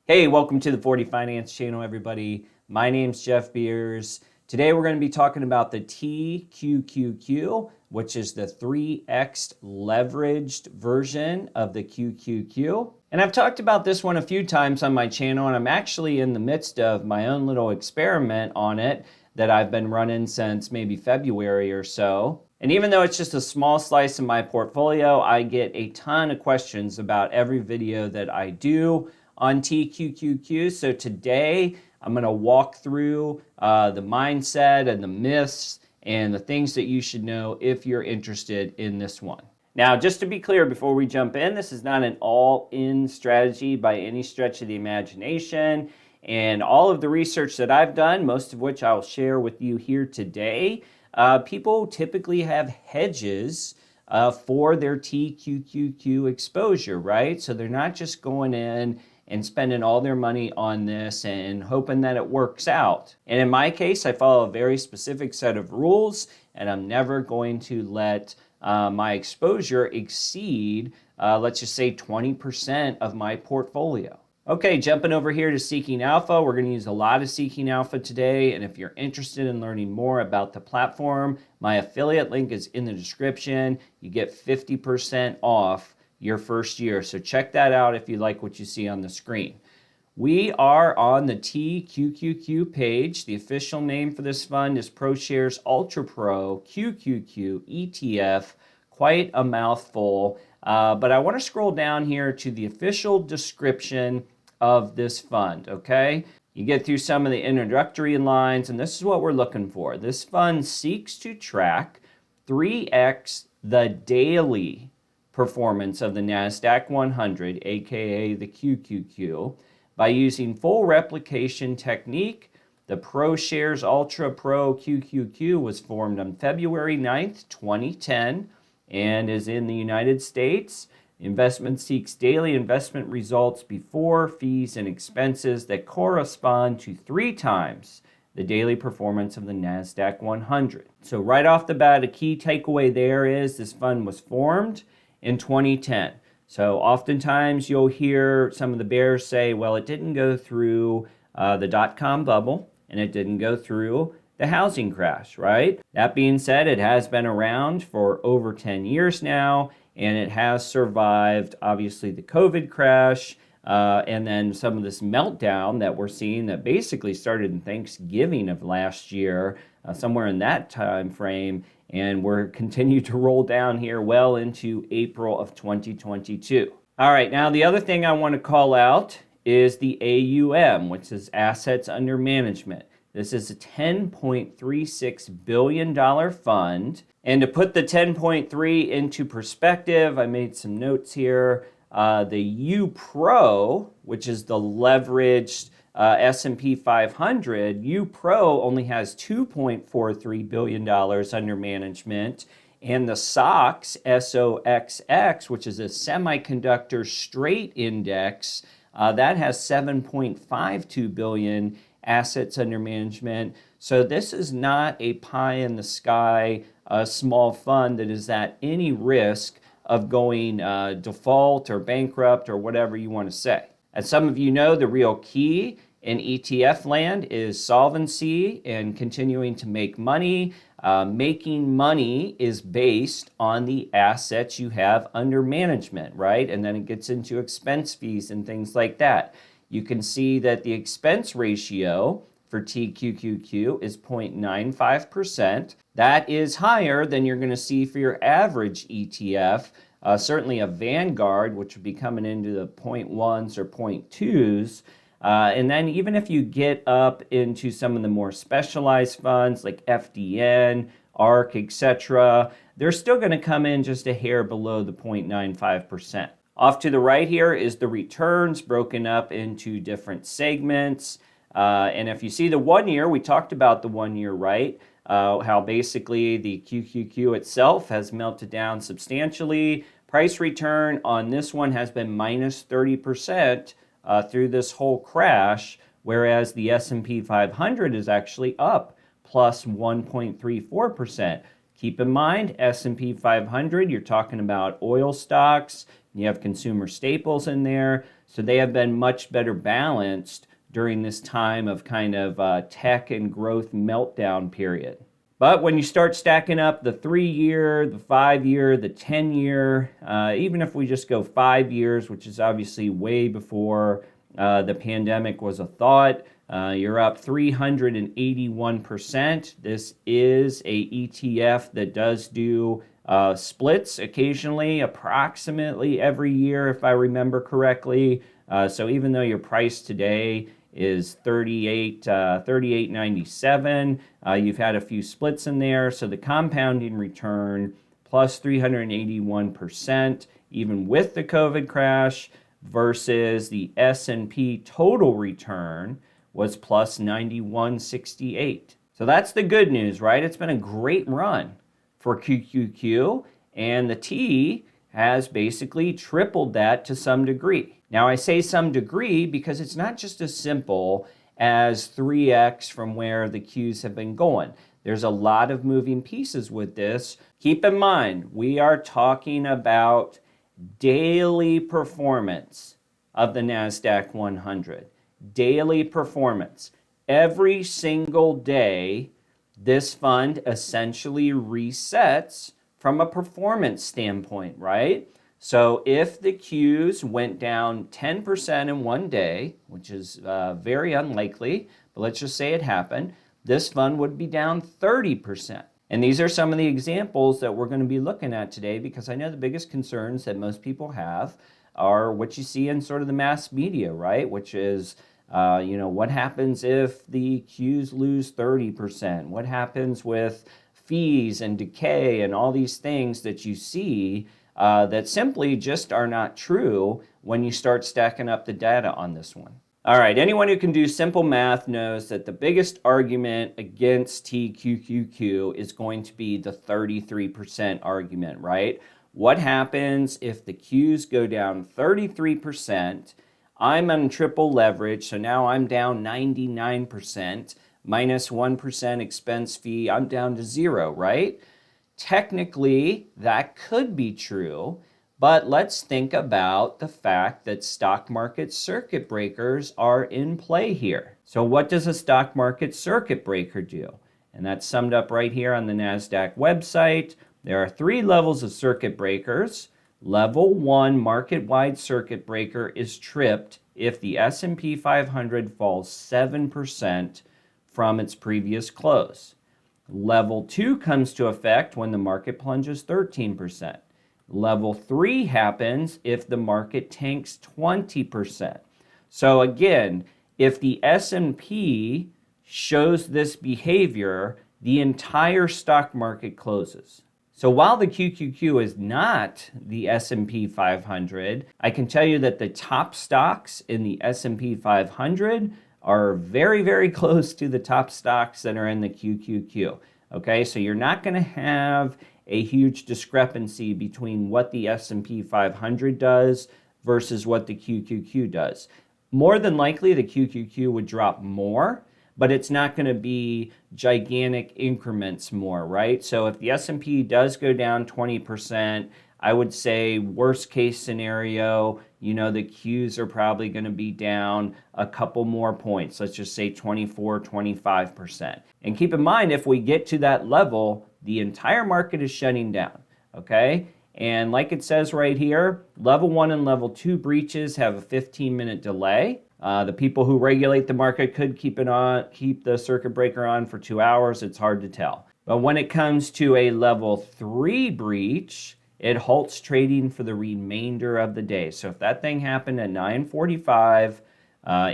Hey, welcome to the 40 Finance channel, everybody. My name's Jeff Beers. Today we're going to be talking about the TQQQ, which is the 3x leveraged version of the QQQ. And I've talked about this one a few times on my channel, and I'm actually in the midst of my own little experiment on it that I've been running since maybe February or so. And even though it's just a small slice of my portfolio, I get a ton of questions about every video that I do on TQQQ. So today I'm going to walk through the mindset and the myths and the things that you should know if you're interested in this one. Now, just to be clear before we jump in, this is not an all-in strategy by any stretch of the imagination. And all of the research that I've done, most of which I'll share with you here today, people typically have hedges for their TQQQ exposure, right? So they're not just going in and spending all their money on this and hoping that it works out. And in my case, I follow a very specific set of rules, and I'm never going to let my exposure exceed, let's just say 20% of my portfolio. Okay, jumping over here to SeekingAlpha, we're going to use a lot of SeekingAlpha today, and if you're interested in learning more about the platform, my affiliate link is in the description. You get 50% off your first year, so check that out if you like what you see on the screen. We are on the TQQQ page. The official name for this fund is Proshares UltraPro QQQ ETF. Quite a mouthful, but I want to scroll down here to the official description of this fund, okay? You get through some of the introductory lines, and this is what we're looking for. This fund seeks to track 3x the daily performance of the Nasdaq 100, aka the QQQ, by using full replication technique. The Proshares UltraPro QQQ was formed on February 9th, 2010, and is in the United States. Investment seeks daily investment results before fees and expenses that correspond to 3 times the daily performance of the Nasdaq 100. So right off the bat, a key takeaway there is this fund was formed in 2010. So oftentimes you'll hear some of the bears say, well, it didn't go through the dot-com bubble, and it didn't go through the housing crash, right? That being said, it has been around for over 10 years now, and it has survived, obviously, the COVID crash, and then some of this meltdown that we're seeing that basically started in Thanksgiving of last year, somewhere in that time frame, and we're continuing to roll down here well into April of 2022. All right, now the other thing I want to call out is the AUM, which is Assets Under Management. This is a $10.36 billion fund. And to put the 10.3 into perspective, I made some notes here. The UPRO, which is the leveraged S&P 500, UPRO only has $2.43 billion under management. And the SOX, SOXX, which is a semiconductor straight index, that has $7.52 billion assets under management. So this is not a pie in the sky, a small fund that is at any risk of going default or bankrupt or whatever you want to say. As some of you know, the real key in ETF land is solvency and continuing to make money. Making money is based on the assets you have under management, right? And then it gets into expense fees and things like that. You can see that the expense ratio for TQQQ is 0.95%. That is higher than you're going to see for your average ETF. Certainly a Vanguard, which would be coming into the 0.1s or 0.2s. And then even if you get up into some of the more specialized funds like FDN, ARK, etc., they're still going to come in just a hair below the 0.95%. Off to the right here is the returns broken up into different segments. And if you see the 1 year, we talked about the 1 year, right? How basically the QQQ itself has melted down substantially. Price return on this one has been minus 30% through this whole crash, whereas the S&P 500 is actually up plus 1.34%. Keep in mind, S&P 500, you're talking about oil stocks, you have consumer staples in there, so they have been much better balanced during this time of kind of tech and growth meltdown period. But when you start stacking up the 3-year, the 5-year, the 10-year, even if we just go 5 years, which is obviously way before the pandemic was a thought, you're up 381%. This is a ETF that does do splits occasionally, approximately every year, if I remember correctly. So even though your price today is $38.97, you've had a few splits in there. So the compounding return plus 381%, even with the COVID crash, versus the S&P total return was plus 91.68. So that's the good news, right? It's been a great run for QQQ, and the T has basically tripled that to some degree. Now, I say some degree because it's not just as simple as 3x from where the Qs have been going. There's a lot of moving pieces with this. Keep in mind, we are talking about daily performance of the Nasdaq 100. Daily performance. Every single day, this fund essentially resets from a performance standpoint, right? So if the Qs went down 10% in one day, which is very unlikely, but let's just say it happened, this fund would be down 30%. And these are some of the examples that we're going to be looking at today, because I know the biggest concerns that most people have are what you see in sort of the mass media, right? Which is, what happens if the Qs lose 30%? What happens with fees and decay and all these things that you see that simply just are not true when you start stacking up the data on this one. All right, anyone who can do simple math knows that the biggest argument against TQQQ is going to be the 33% argument, right? What happens if the Qs go down 33%? I'm on triple leverage, so now I'm down 99%, minus 1% expense fee, I'm down to 0, right? Technically, that could be true, but let's think about the fact that stock market circuit breakers are in play here. So what does a stock market circuit breaker do? And that's summed up right here on the Nasdaq website. There are 3 levels of circuit breakers. Level 1 market-wide circuit breaker is tripped if the S&P 500 falls 7% from its previous close. Level 2 comes to effect when the market plunges 13%. Level 3 happens if the market tanks 20%. So again, if the S&P shows this behavior, the entire stock market closes. So while the QQQ is not the S&P 500, I can tell you that the top stocks in the S&P 500 are very, very close to the top stocks that are in the QQQ. Okay, so you're not going to have a huge discrepancy between what the S&P 500 does versus what the QQQ does. More than likely, the QQQ would drop more, but it's not going to be gigantic increments more, right? So if the S&P does go down 20%, I would say worst case scenario, the Qs are probably going to be down a couple more points. Let's just say 24, 25%. And keep in mind, if we get to that level, the entire market is shutting down, okay? And like it says right here, level 1 and level 2 breaches have a 15-minute delay. The people who regulate the market could keep the circuit breaker on for 2 hours. It's hard to tell. But when it comes to a level 3 breach, it halts trading for the remainder of the day. So if that thing happened at 9:45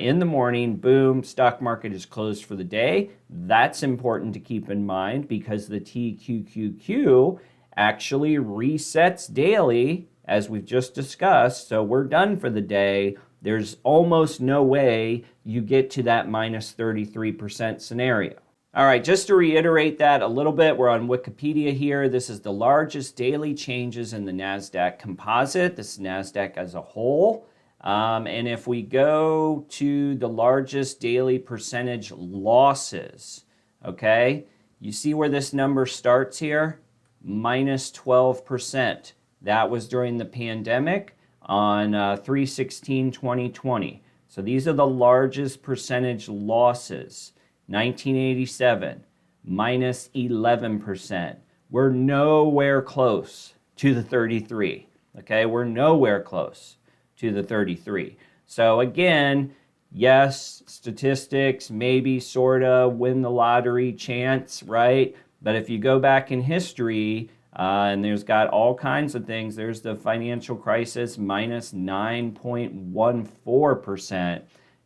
in the morning, boom, stock market is closed for the day. That's important to keep in mind because the TQQQ actually resets daily, as we've just discussed. So we're done for the day. There's almost no way you get to that minus 33% scenario. All right, just to reiterate that a little bit, we're on Wikipedia here. This is the largest daily changes in the Nasdaq composite. This is Nasdaq as a whole. And if we go to the largest daily percentage losses, okay, you see where this number starts here? minus 12%. That was during the pandemic on 3/16/2020. So these are the largest percentage losses. 1987, minus 11%. We're nowhere close to the 33. Okay, we're nowhere close to the 33. So again, yes, statistics, maybe sorta win the lottery chance, right? But if you go back in history, and there's got all kinds of things. There's the financial crisis, minus 9.14%.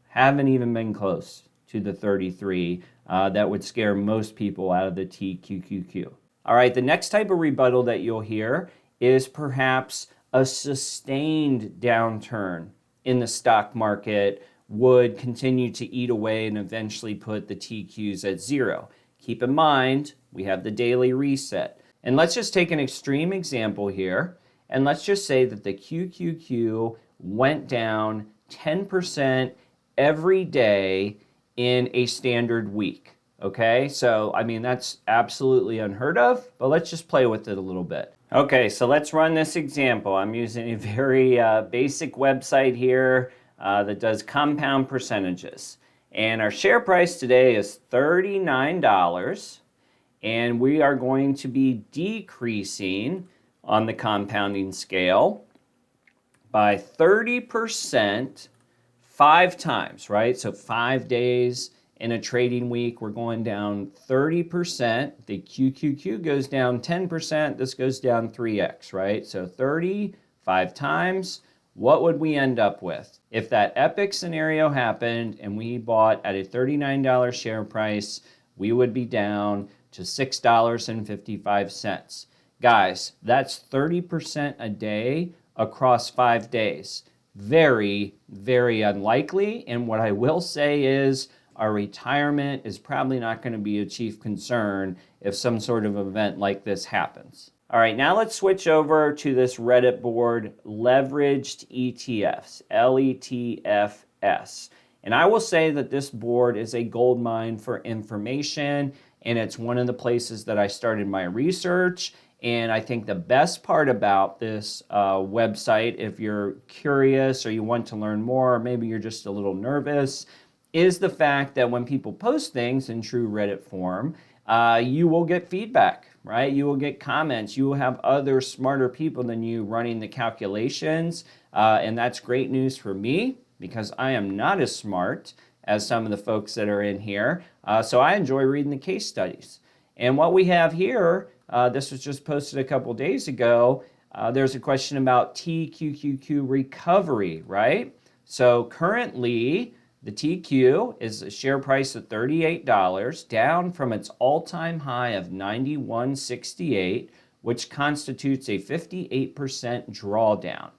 Haven't even been close to the 33. That would scare most people out of the TQQQ. All right, the next type of rebuttal that you'll hear is perhaps a sustained downturn in the stock market would continue to eat away and eventually put the TQs at zero. Keep in mind, we have the daily reset. And let's just take an extreme example here, and let's just say that the QQQ went down 10% every day in a standard week, okay? So, I mean, that's absolutely unheard of, but let's just play with it a little bit. Okay, so let's run this example. I'm using a very basic website here that does compound percentages. And our share price today is $39. And we are going to be decreasing on the compounding scale by 30% 5 times, right? So 5 days in a trading week, we're going down 30%. The QQQ goes down 10%. This goes down 3x, right? So 35 times. What would we end up with? If that epic scenario happened and we bought at a $39 share price, we would be down to $6.55. Guys, that's 30% a day across 5 days. Very, very unlikely. And what I will say is our retirement is probably not going to be a chief concern if some sort of event like this happens. All right, now let's switch over to this Reddit board, leveraged ETFs, LETFS. And I will say that this board is a goldmine for information, and it's one of the places that I started my research. And I think the best part about this website, if you're curious or you want to learn more, or maybe you're just a little nervous, is the fact that when people post things in true Reddit form, you will get feedback, right? You will get comments. You will have other smarter people than you running the calculations. And that's great news for me because I am not as smart as some of the folks that are in here. So I enjoy reading the case studies. And what we have here, this was just posted a couple days ago. There's a question about TQQQ recovery, right? So currently, the TQ is a share price of $38, down from its all-time high of $91.68, which constitutes a 58% drawdown.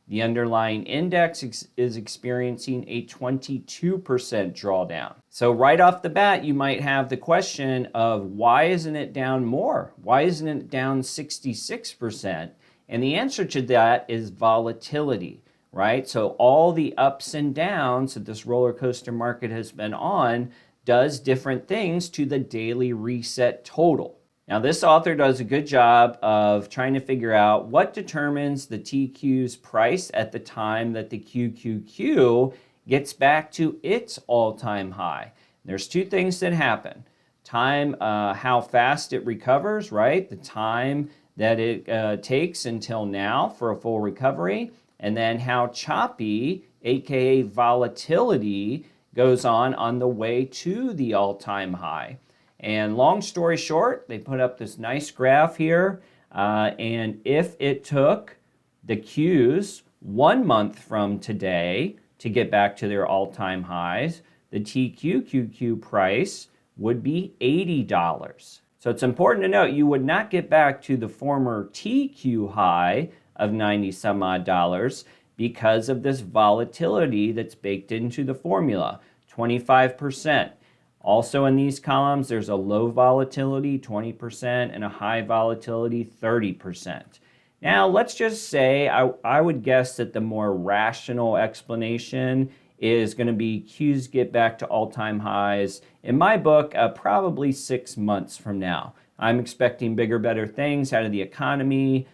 The underlying index is experiencing a 22% drawdown. So right off the bat, you might have the question of why isn't it down more? Why isn't it down 66%? And the answer to that is volatility, right? So all the ups and downs that this roller coaster market has been on does different things to the daily reset total. Now, this author does a good job of trying to figure out what determines the TQ's price at the time that the QQQ gets back to its all-time high. There's two things that happen. Time, how fast it recovers, right? The time that it takes until now for a full recovery, and then how choppy, aka volatility, goes on the way to the all-time high. And long story short, they put up this nice graph here. And if it took the Qs 1 month from today to get back to their all-time highs, the TQQQ price would be $80. So it's important to note you would not get back to the former TQ high of 90 some odd dollars because of this volatility that's baked into the formula, 25%. Also in these columns, there's a low volatility, 20%, and a high volatility, 30%. Now, let's just say I would guess that the more rational explanation is going to be Qs get back to all-time highs, in my book, probably 6 months from now. I'm expecting bigger, better things out of the economy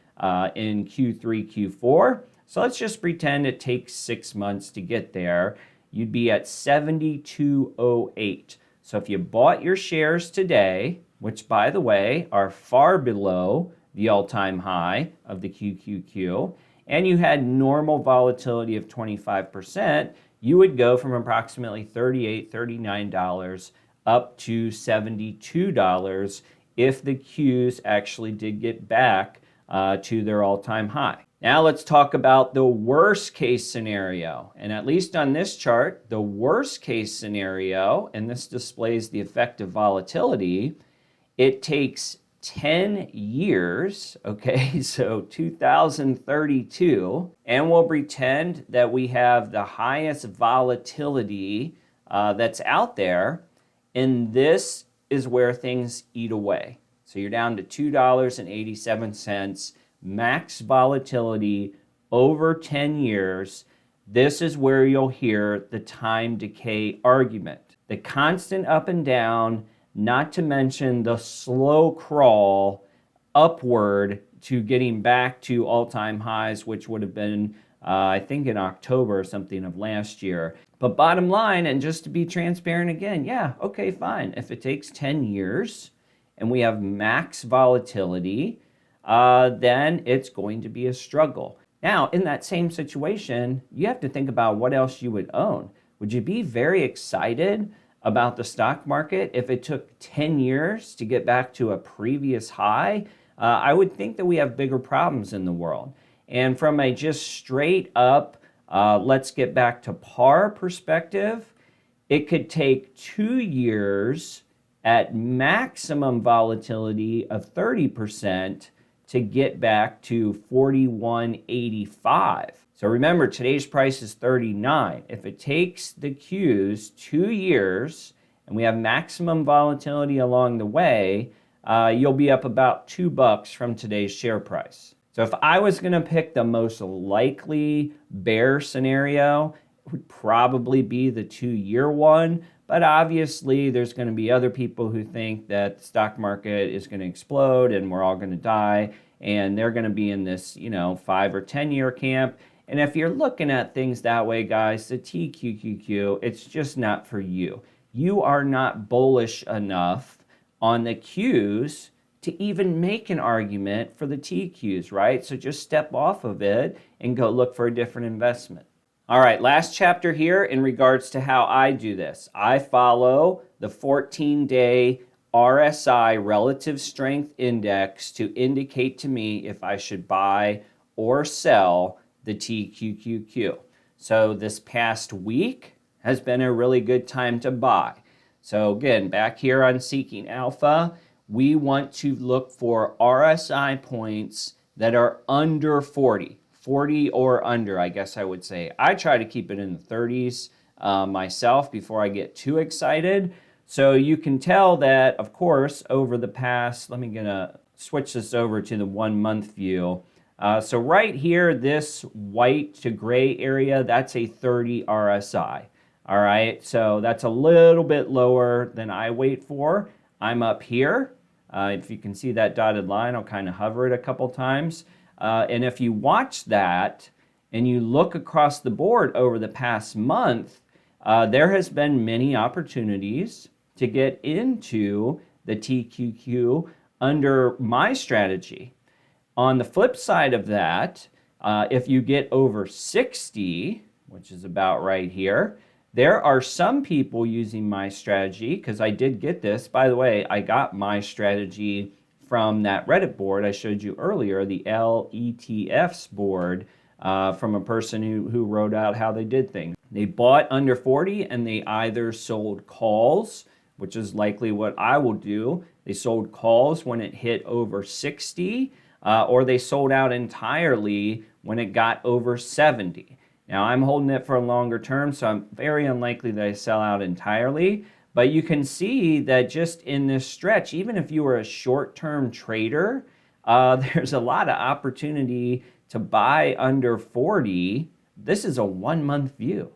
in Q3, Q4. So let's just pretend it takes 6 months to get there. You'd be at 72.08. So if you bought your shares today, which by the way are far below the all-time high of the QQQ, and you had normal volatility of 25%, you would go from approximately $38, $39 up to $72 if the Qs actually did get back to their all-time high. Now let's talk about the worst case scenario. And at least on this chart, the worst case scenario, and this displays the effect of volatility, it takes 10 years, okay, so 2032, and we'll pretend that we have the highest volatility that's out there, and this is where things eat away. So you're down to $2.87, max volatility over 10 years. This is where you'll hear the time decay argument. The constant up and down, not to mention the slow crawl upward to getting back to all-time highs, which would have been, I think, in October or something of last year. But bottom line, and just to be transparent again, yeah, okay, fine. If it takes 10 years and we have max volatility, then it's going to be a struggle. Now, in that same situation, you have to think about what else you would own. Would you be very excited about the stock market if it took 10 years to get back to a previous high? I would think that we have bigger problems in the world. And from a just straight up, let's get back to par perspective, it could take 2 years at maximum volatility of 30% to get back to 41.85. So remember, today's price is 39. If it takes the Qs 2 years and we have maximum volatility along the way, you'll be up about $2 from today's share price. So if I was going to pick the most likely bear scenario, it would probably be the 2-year one. But obviously, there's going to be other people who think that the stock market is going to explode and we're all going to die. And they're going to be in this, 5 or 10-year camp. And if you're looking at things that way, guys, the TQQQ, it's just not for you. You are not bullish enough on the Qs to even make an argument for the TQs, right? So just step off of it and go look for a different investment. All right, last chapter here in regards to how I do this. I follow the 14-day RSI Relative Strength Index to indicate to me if I should buy or sell the TQQQ. So this past week has been a really good time to buy. So again, back here on SeekingAlpha, we want to look for RSI points that are under 40 or under, I guess I would say. I try to keep it in the 30s myself before I get too excited. So you can tell that, of course, over the past, let me switch this over to the 1 month view. So right here, this white to gray area, that's a 30 RSI. All right, so that's a little bit lower than I wait for. I'm up here. If you can see that dotted line, I'll kind of hover it a couple times. And if you watch that and you look across the board over the past month, there has been many opportunities to get into the TQQ under my strategy. On the flip side of that, if you get over 60, which is about right here, there are some people using my strategy, because I did get this. By the way, I got my strategy from that Reddit board I showed you earlier, the LETFs board, from a person who wrote out how they did things. They bought under 40 and they either sold calls, which is likely what I will do. They sold calls when it hit over 60, or they sold out entirely when it got over 70. Now, I'm holding it for a longer term, so I'm very unlikely that I sell out entirely. But you can see that just in this stretch, even if you were a short-term trader, there's a lot of opportunity to buy under 40. This is a 1 month view.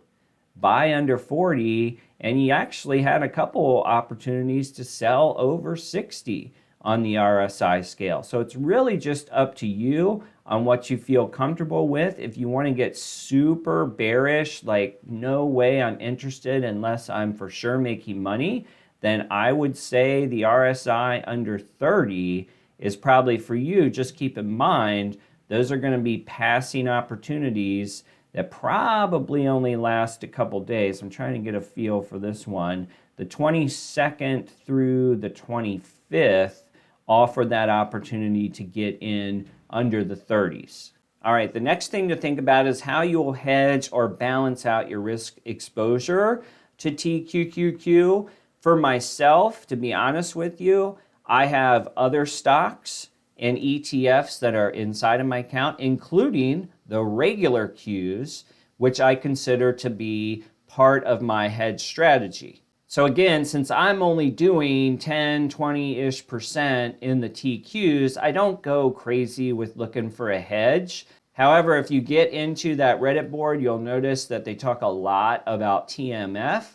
Buy under 40, and you actually had a couple opportunities to sell over 60 on the RSI scale. So it's really just up to you on what you feel comfortable with. If you want to get super bearish, like no way I'm interested unless I'm for sure making money, then I would say the RSI under 30 is probably for you. Just keep in mind, those are going to be passing opportunities that probably only last a couple days. I'm trying to get a feel for this one. The 22nd through the 25th offer that opportunity to get in under the 30s. All right, the next thing to think about is how you'll hedge or balance out your risk exposure to TQQQ. For myself, to be honest with you, I have other stocks and ETFs that are inside of my account, including the regular Qs, which I consider to be part of my hedge strategy. So again, since I'm only doing 10, 20-ish% in the TQs, I don't go crazy with looking for a hedge. However, if you get into that Reddit board, you'll notice that they talk a lot about TMF.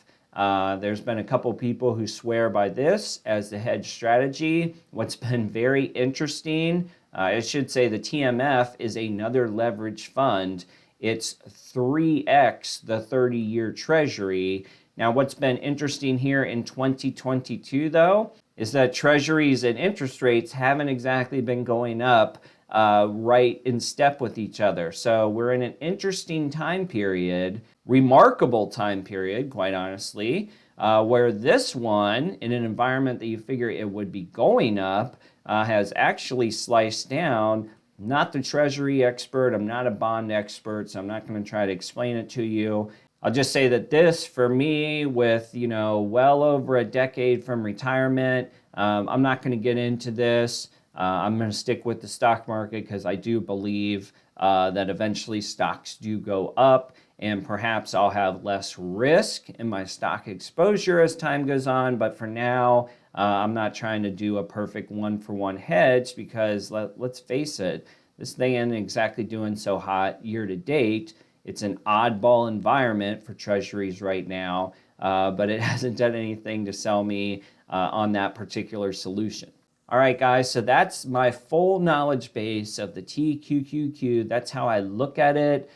There's been a couple people who swear by this as the hedge strategy. What's been very interesting, I should say the TMF is another leverage fund. It's 3x the 30-year treasury. Now, what's been interesting here in 2022, though, is that treasuries and interest rates haven't exactly been going up right in step with each other. So we're in an interesting time period, remarkable time period, quite honestly, where this one, in an environment that you figure it would be going up, has actually sliced down. Not the treasury expert, I'm not a bond expert, so I'm not going to try to explain it to you. I'll just say that this, for me, with, well over a decade from retirement, I'm not going to get into this. I'm going to stick with the stock market because I do believe that eventually stocks do go up, and perhaps I'll have less risk in my stock exposure as time goes on. But for now, I'm not trying to do a perfect one-for-one hedge because let's face it, this thing ain't exactly doing so hot year to date. It's an oddball environment for treasuries right now, but it hasn't done anything to sell me on that particular solution. All right, guys, so that's my full knowledge base of the TQQQ. That's how I look at it.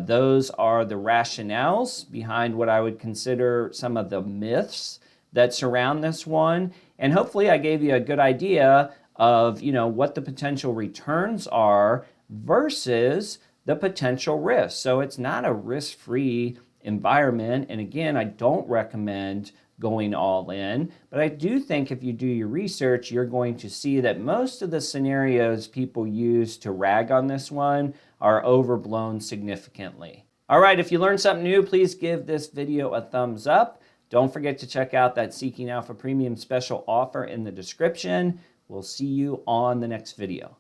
Those are the rationales behind what I would consider some of the myths that surround this one. And hopefully I gave you a good idea of, what the potential returns are versus the potential risk. So it's not a risk-free environment. And again, I don't recommend going all in, but I do think if you do your research, you're going to see that most of the scenarios people use to rag on this one are overblown significantly. All right, if you learned something new, please give this video a thumbs up. Don't forget to check out that Seeking Alpha Premium special offer in the description. We'll see you on the next video.